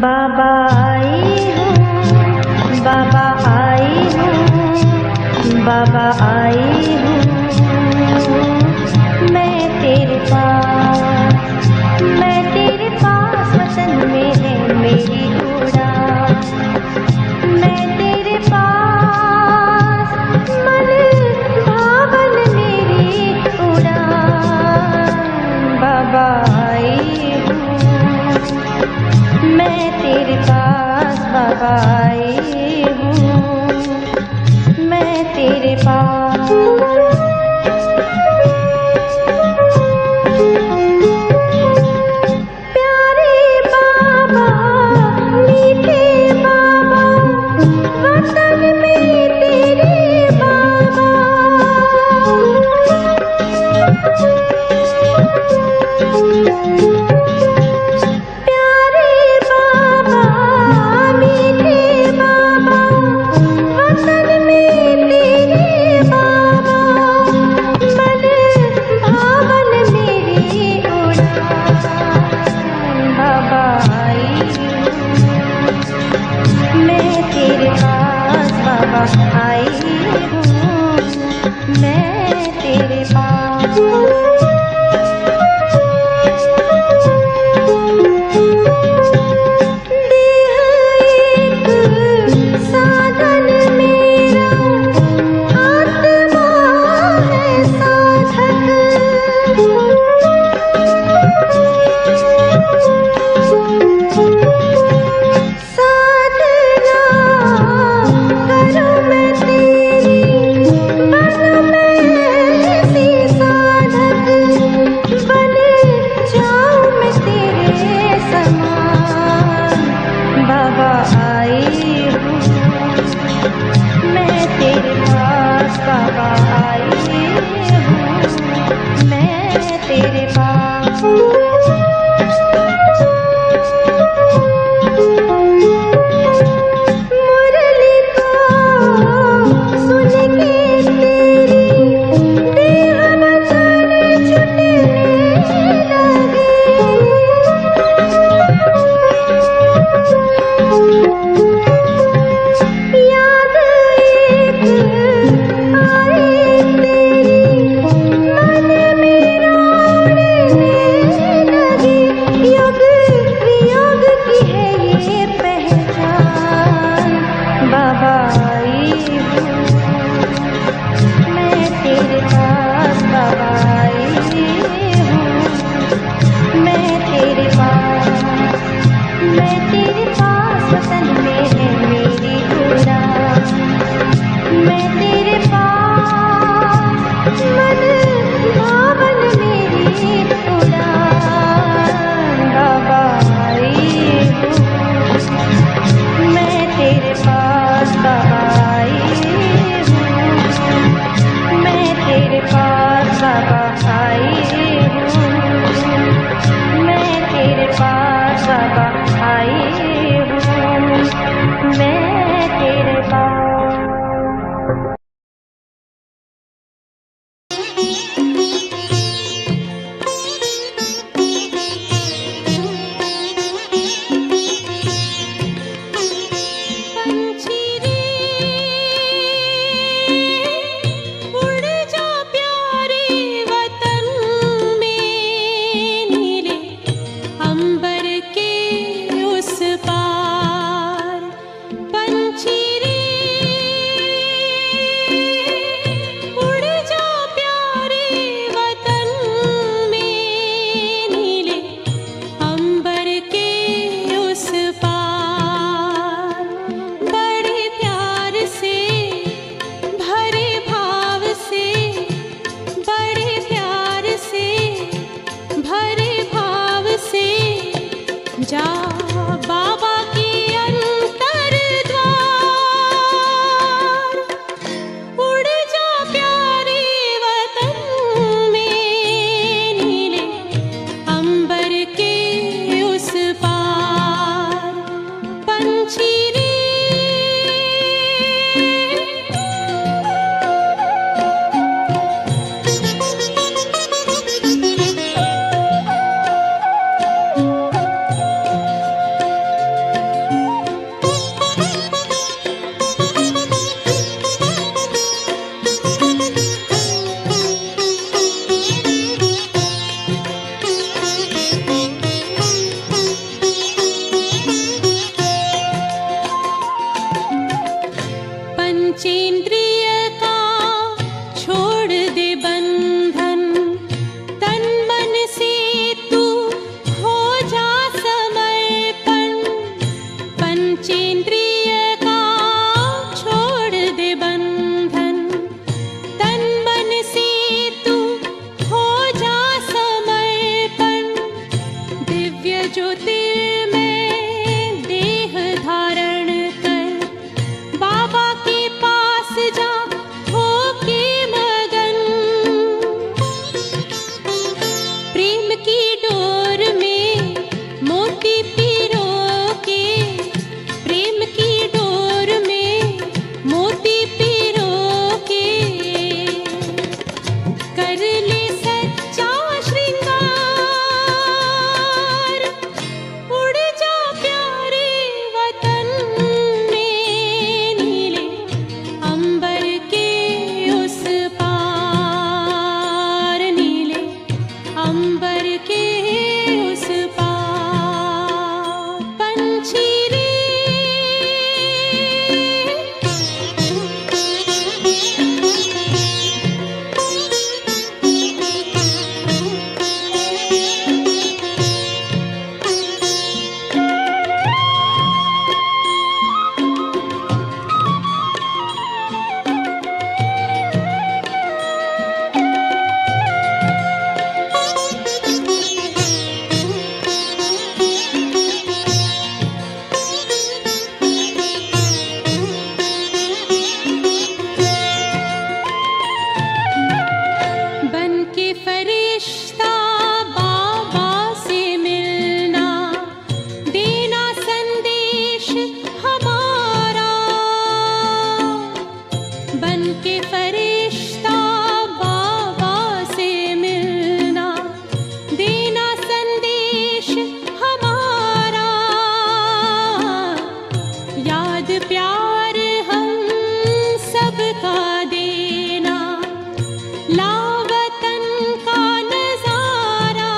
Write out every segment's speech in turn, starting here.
बाबा आई हूँ, बाबा आई हूँ, बाबा आई हूँ, मैं तेरे पास वतन में है मेरी उड़ान। मैं तेरे पास मन भावन मेरी उड़ान। बाबा आई हूँ, मैं तेरे पास बाबा आई हूँ, मैं तेरे पास। प्यारे बाबा, मीठे बाबा, वतन में तेरे बाबा। ज्योतिर्मय देह धारण कर बाबा के पास जा होके मगन। प्रेम की डोर में मोती पिरो के, प्रेम की डोर में मोती पिरो के, कर ले सच्चा श्रृंगार, उड़ जा प्यारे वतन में, नीले अंबर के उस पार, नीले अंबर के उस पार। पंछी रे बन के फरिश्ता बाबा से मिलना, देना संदेश हमारा। बन के फरिश्ता बाबा से मिलना, देना संदेश हमारा। याद प्यार हम सबका देना, लावतन का नजारा।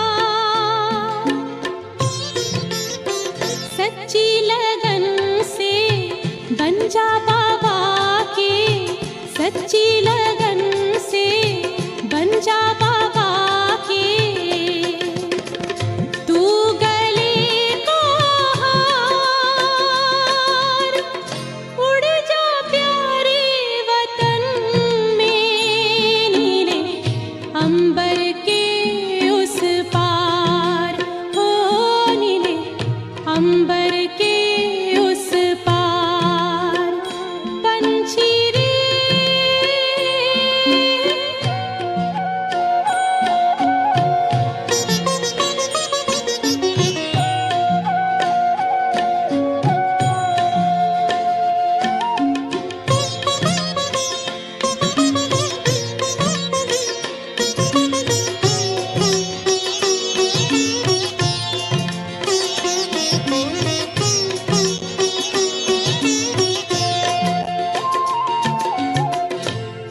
सच्ची लगन से बन जा बाबा के, सच्ची लगन से बन जा बाबा के। तू गले को हार, उड़ जा प्यारे वतन में, नीले अंबर के उस पार, हो नीले अंबर के उस पार। पंछी रे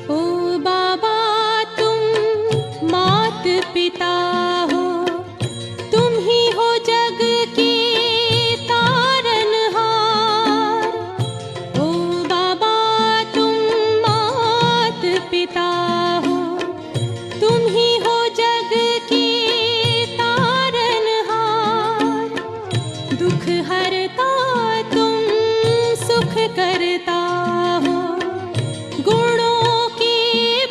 ओ बाबा तुम मात पिता हो, तुम ही हो जग के तारनहार। ओ बाबा तुम मात पिता हो, तुम ही हो जग के तारनहार। दुख हरता तुम सुख करता हो, गुणों के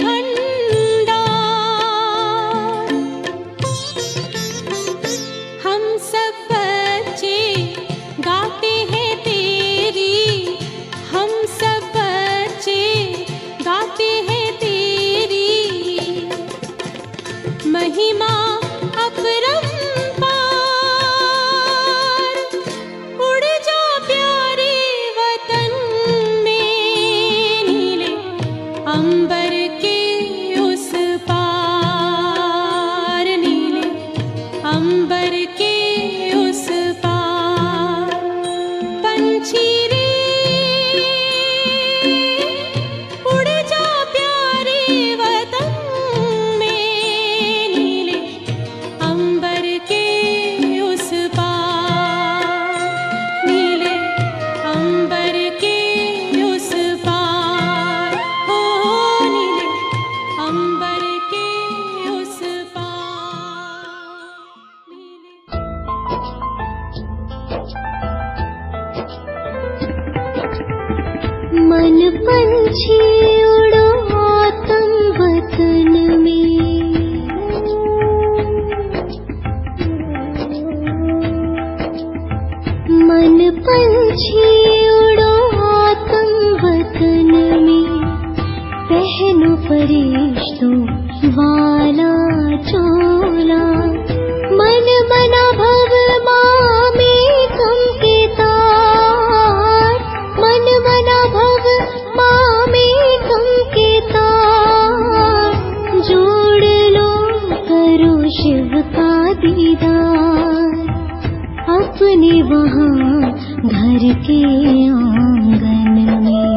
भंडार। हम सब बच्चे गाते हैं तेरी, हम सब बच्चे गाते हैं तेरी महिमा अपरंपार। उड़ जा प्यारे वतन में, नीले अंबर के उस पार, नीले अंबर के उस पार। पंछी रे उड़ जा प्यारे वतन में, नीले अंबर के उस पार, नीले अंबर के उस पार, हो नीले अंबर के उस पार, नीले। मन पंछी उड़ो आतम वतन में, मन पंछी उड़ो आतम वतन में, पहनो फरिश्तों वाला चोला। मन मना भव मामे कम के तार, मन मना भव मामे कम के तार। जोड़ लो करो शिव का दीदार, अपने वहाँ घर के आंगन में।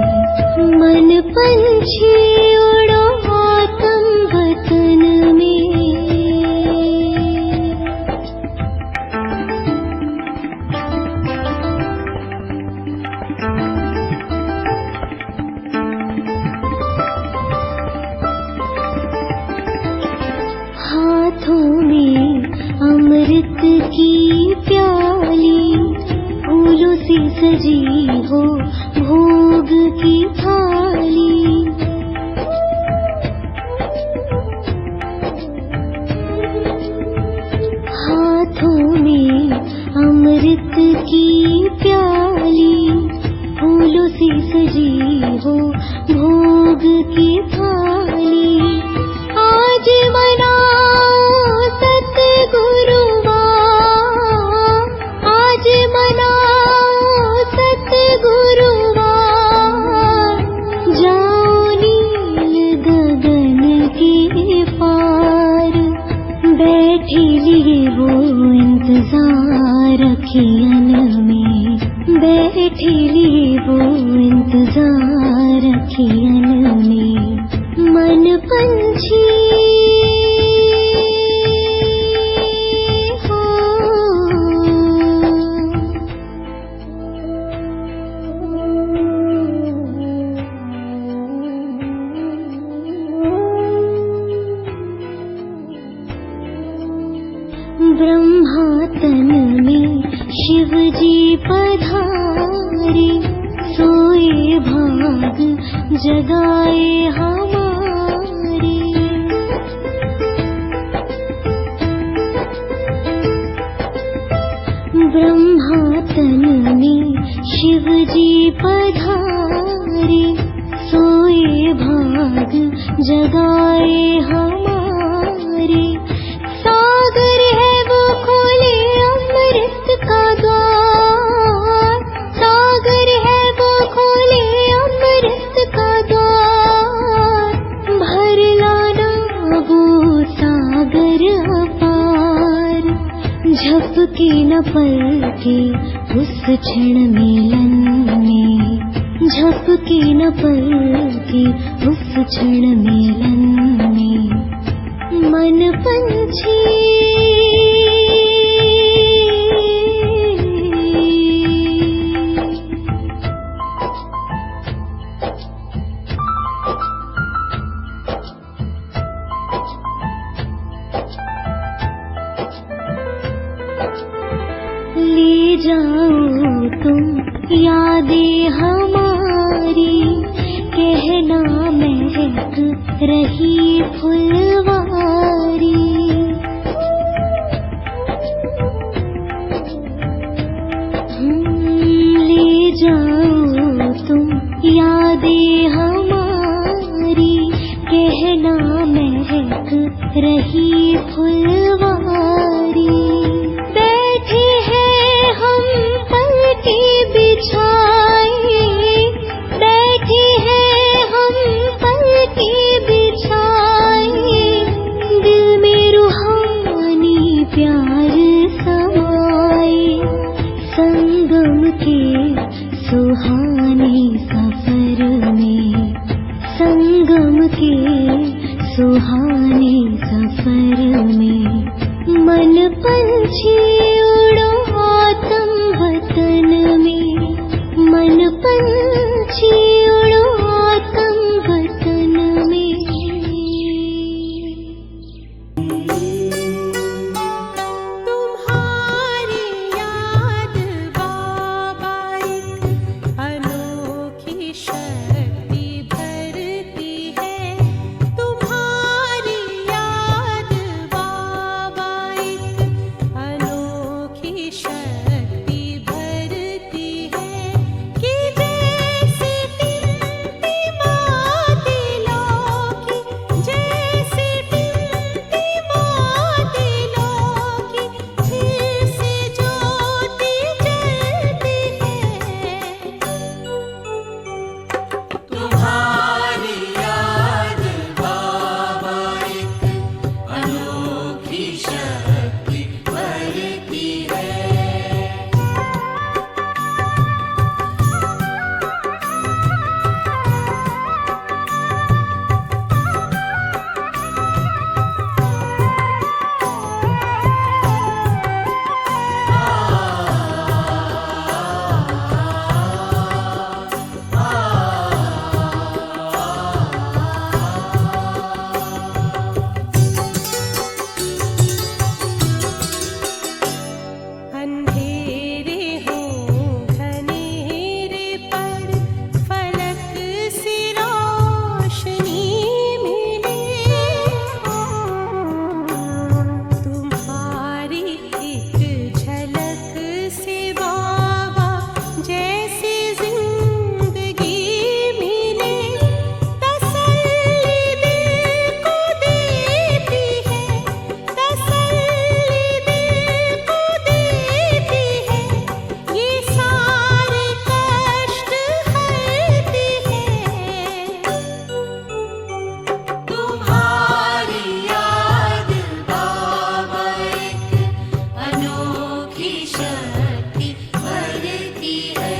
मन पंछी उड़ो आतम वतन में। हाथों में अमृत की प्याली, फूलों से सजी हो भोग की थाली। हाथों में अमृत की प्याली, फूलों से सजी हो भोग की थाली। आज मनाओ सतगुरुवार, आज मनाओ सतगुरुवार। जाओ नील गगन के पार, बैठे लिए वो इंतजार अखियन में, बैठे लिए वो इंतजार अखियन में। मन पंछी हो, ब्रह्मा तन में शिव जी पधारे, सोए भाग जगाए हमारे। ब्रह्मा तन में शिव जी पधारे, सोए भाग जगाए हमारे। सागर है वो खोले अमृत का द्वार, सागर है वो खोले अमृत का द्वार। भर लाना वो सागर अपार, झपके न पलके उस क्षण मिलन में, झपके न पलके उस क्षण मिलन में। मन पंछी ले जाओ तुम यादें हमारी, कहना महक रही फुलवारी। ले जाओ तुम यादें हमारी, कहना महक रही फुलवारी। बैठे हैं हम पलके बिछाए, बैठे हैं हम पलके बिछाए। शक्ति भरती है।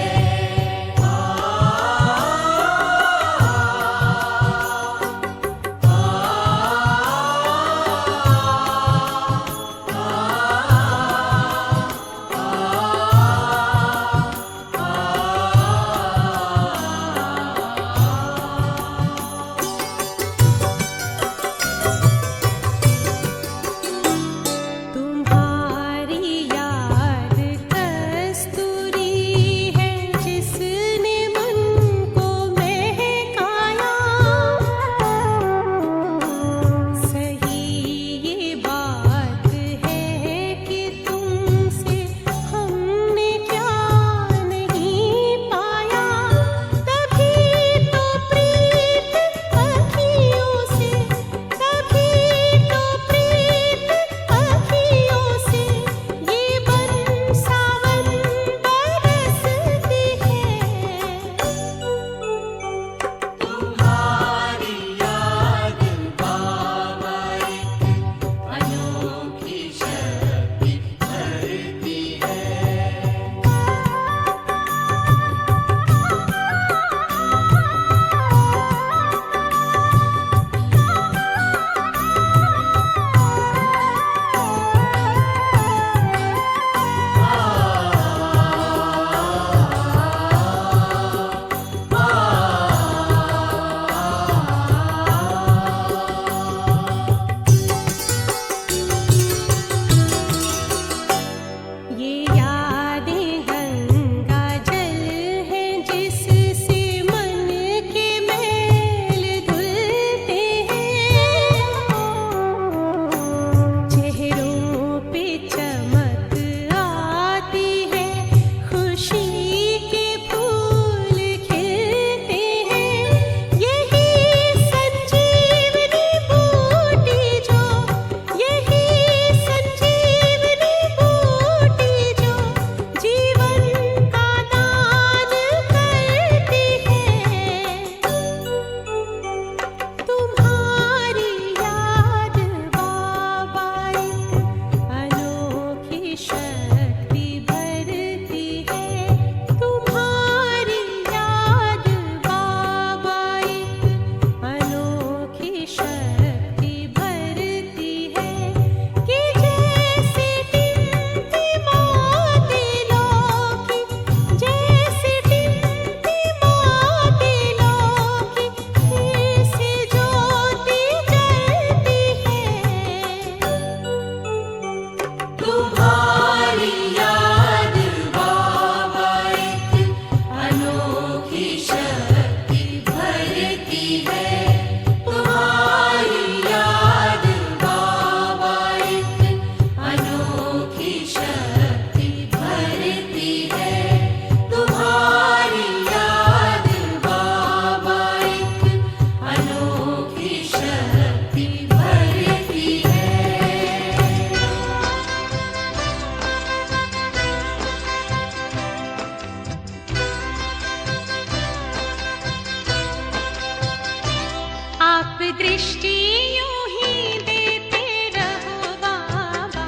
दृष्टि यूं ही देते रहो बाबा,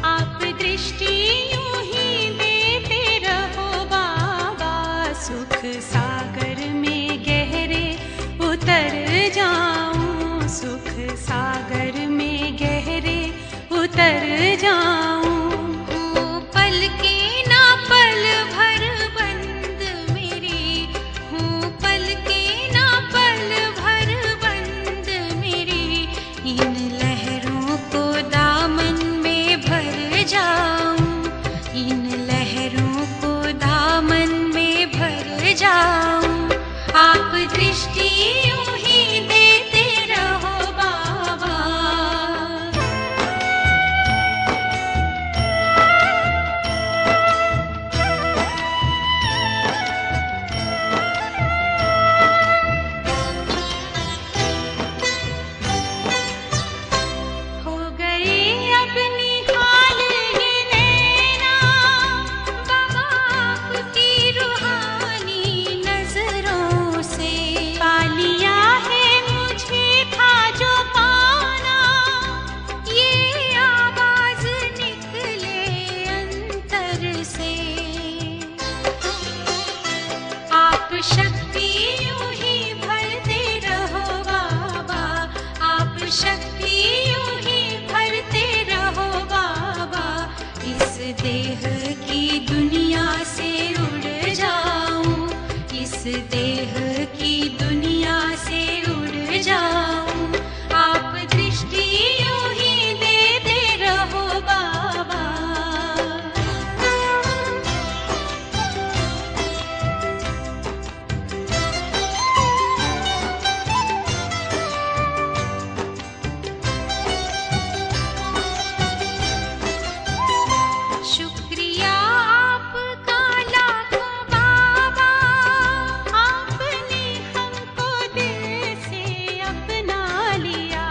आप दृष्टि यूं ही देते रहो बाबा। सुख सागर में गहरे उतर जाऊं, सुख सागर में गहरे उतर जाऊं। पल के ना पल भर बंद मेरी हूँ, पल के ना पल भर बंद मेरी। इन लहरों को दामन में भर जाऊं, इन लहरों को दामन में भर जाऊं। आप दृष्टि यूं ही देते रहो बाबा। हो गए अपनी हाल ये नैना बाबा आपकी रूहानी नजरों से। पा लिया से। आप शक्ति यूं ही भरते रहो बाबा, आप शक्ति यूं ही भरते रहो बाबा। इस देह की दुनिया से उड़ जाऊं, इस देह की दुनिया से उड़ जाऊं। आप दृष्टि यूं ही देते रहो बाबा। शुक्रिया आपका लाखों बाबा, आपने हमको दिल से अपना लिया।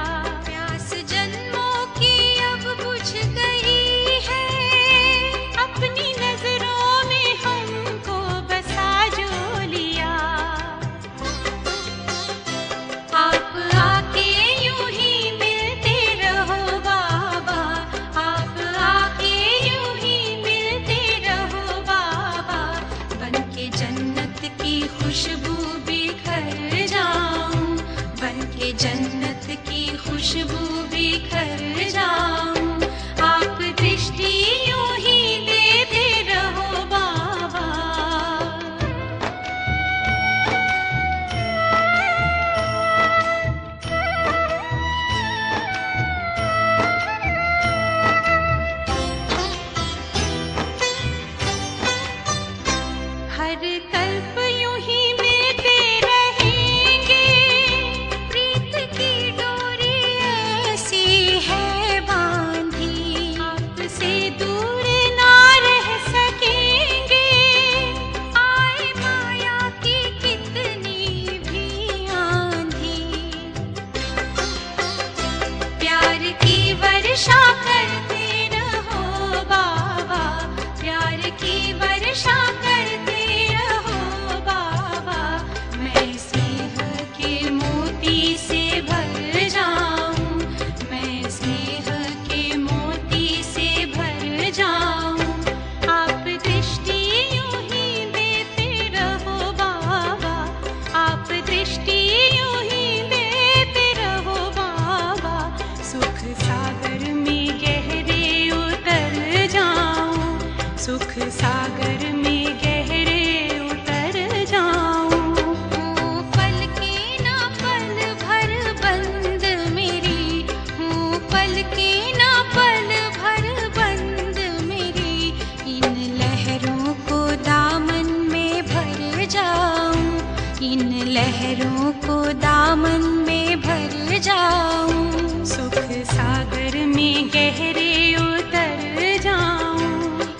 प्यास जन्मों की अब बुझ गई है, अपनी नजरों में हमको बसा जो लिया। आप आके यूं ही मिलते रहो बाबा, आप आके यूं ही मिलते रहो बाबा। बनके जन्नत की खुशबू बिखर जाऊं, बनके जन्नत की खुशबू बिखर जाऊं। आप दृष्टि यूं ही देते रहो बाबा। हर कल्प यूं ही मिलते रहेंगे, प्रीत की डोरी ऐसी है बांधी। आपसे दूर ना रह सकेंगे, आए माया की कितनी भी आंधी। प्यार की वर्षा करते रहो बाबा, प्यार की वर्षा करते रहो बाबा। मैं स्नेह के मोती से भर जाऊं, मैं स्नेह के मोती से भर जाऊं। आप दृष्टि यूं ही देते रहो बाबा, आप दृष्टि यूं ही देते रहो बाबा। सुख सागर में गहरे उतर जाऊं, सुख सागर में गहरे उतर जाऊं। हूँ पल की ना पल भर बंद मेरी, हूँ पल की ना पल भर बंद मेरी। इन लहरों को दामन में भर जाऊं, इन लहरों को दामन में भर जाऊं। सुख सागर में गहरे उतर जाऊं,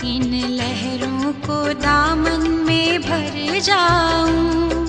इन लहरों को दामन में भर जाऊं।